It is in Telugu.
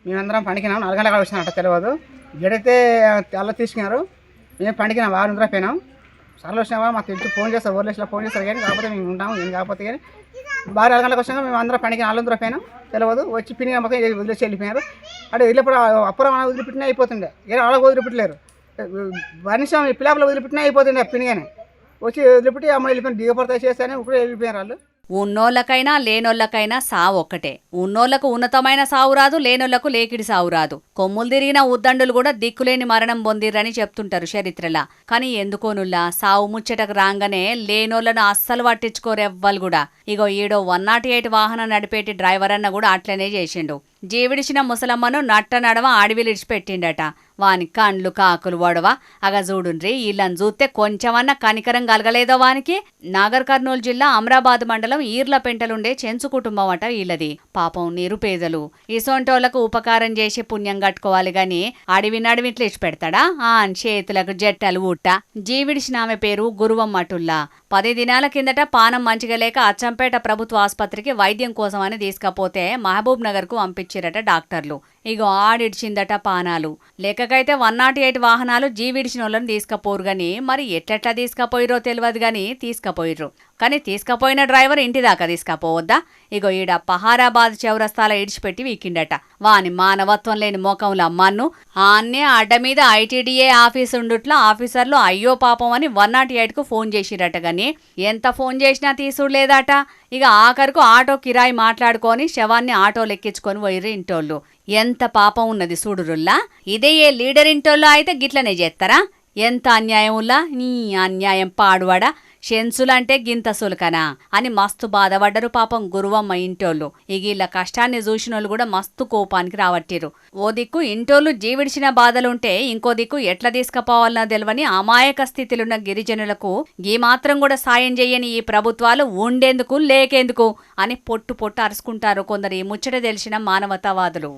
మేమందరం పండికినాం 4 గంటలకు వచ్చినట్టు తెలియదు ఎడైతే తెల్ల తీసుకున్నారు మేము పండికినాం 6 పోయినాం సార్లు వచ్చినావా మాకు తెలిసి ఫోన్ చేస్తారు ఓర్లేస్లో ఫోన్ చేస్తారు కానీ కాకపోతే మేము ఉంటాము ఏం కాకపోతే కానీ 4 గంటలకు వచ్చినాక మేము అందరం పండికి 4 పోయినాం తెలియదు వచ్చి పిన్ని మొత్తం వదిలేసి వెళ్ళిపోయినారు అంటే వదిలిపెట్టి అప్పురం వదిలిపెట్టినా అయిపోతుండే ఏదో అలా వదిలిపెట్టలేరు మనిషి పిల్లలు వదిలిపెట్టినా అయిపోతుండే పిన్నిగానే వచ్చి వదిలిపెట్టి అమ్మ వెళ్ళిపోయిన దిగపడతాయి చేస్తానే ఇప్పుడు వెళ్ళిపోయారు వాళ్ళు. ఉన్నోళ్ళకైనా లేనోళ్ళకైనా సావు ఒక్కటే. ఉన్నోళ్లకు ఉన్నతమైన సావు రాదు, లేనోళ్లకు లేకిడి సావు రాదు. కొమ్ములు తిరిగిన ఉద్దండులు కూడా దిక్కులేని మరణం పొందిర్రని చెప్తుంటారు చరిత్రలా. కానీ ఎందుకోనుల్లా సావు ముచ్చటకు రాగానే లేనోళ్లను అస్సలు పట్టించుకోరెవ్వలు కూడా. ఇగో ఈడో 108 వాహనం నడిపేటి డ్రైవర్ అన్న కూడా అట్లనే చేసిండు. జీవిడిచిన ముసలమ్మను నట్ట నడవ అడవిలిడిచిపెట్టిండట. వాని కండ్లు కాకులు వడవా అగ చూడుండ్రి. వీళ్ళని చూస్తే కొంచెమన్నా కనికరం కలగలేదో వానికి. నాగర్ కర్నూలు జిల్లా అమరాబాద్ మండలం ఈర్లపెంటలుండే చెంచు కుటుంబం అట వీళ్ళది. పాపం నిరుపేదలు. ఇసొంటోళ్లకు ఉపకారం చేసి పుణ్యం కట్టుకోవాలి గాని అడవి నడివిట్లు ఇచ్చి పెడతాడా? చేతులకు జట్టలు ఊట్ట. జీవిడిచిన ఆమె పేరు గురువమ్మటుల్లా. 10 దినాల కిందట పానం మంచిగా లేక అచ్చంపేట ప్రభుత్వ ఆసుపత్రికి వైద్యం కోసమని తీసుకపోతే మహబూబ్ నగర్ కు పంపించారట డాక్టర్లు. ఇగో ఆడిడ్చిందట పానాలు. లెక్కకైతే 108 వాహనాలు జీవిడిచిన వాళ్ళని తీసుకపోరు గాని మరి ఎట్లెట్లా తీసుకపోయిరో తెలియదు గాని తీసుకపోయిర్రు. కానీ తీసుకపోయిన డ్రైవర్ ఇంటి దాకా తీసుకపోవద్దా? ఇగో ఈడ పహారాబాద్ చౌరస్తాల ఇడిచిపెట్టి వీకిండట. వాని మానవత్వం లేని మోకంలో మన్ను ఆన్నే అడ్డ మీద ఐటీడీఏ ఆఫీస్ ఉండుట్లా ఆఫీసర్లు అయ్యో పాపం అని 108కు ఫోన్ చేసిరట గాని ఎంత ఫోన్ చేసినా తీసుడులేదట. ఇక ఆఖరుకు ఆటో కిరాయి మాట్లాడుకొని శవాన్ని ఆటో లెక్కించుకొని పోయిర్రు ఇంటోళ్ళు. ఎంత పాపం ఉన్నది చూడురుల్లా. ఇదే ఏ లీడర్ ఇంటోళ్ళు అయితే గిట్లనే చేస్తారా? ఎంత అన్యాయం ఉల్లా. నీ అన్యాయం పాడువాడా. షెన్సులంటే గింత సులకనా అని మస్తు బాధపడ్డరు పాపం గురువమ్మ ఇంటోళ్ళు. ఇగీళ్ళ కష్టాన్ని చూసినోళ్ళు కూడా మస్తు కోపానికి రావట్టిరు. ఓ దిక్కు ఇంటోళ్ళు జీవిడిచిన బాధలుంటే ఇంకో దిక్కు ఎట్లా తీసుకుపోవాలన్నా తెలవని అమాయక స్థితిలున్న గిరిజనులకు ఈ మాత్రం కూడా సాయం చెయ్యని ఈ ప్రభుత్వాలు ఉండేందుకు లేకేందుకు అని పొట్టు అరుచుకుంటారు కొందరు ఈ ముచ్చట తెలిసిన మానవతావాదులు.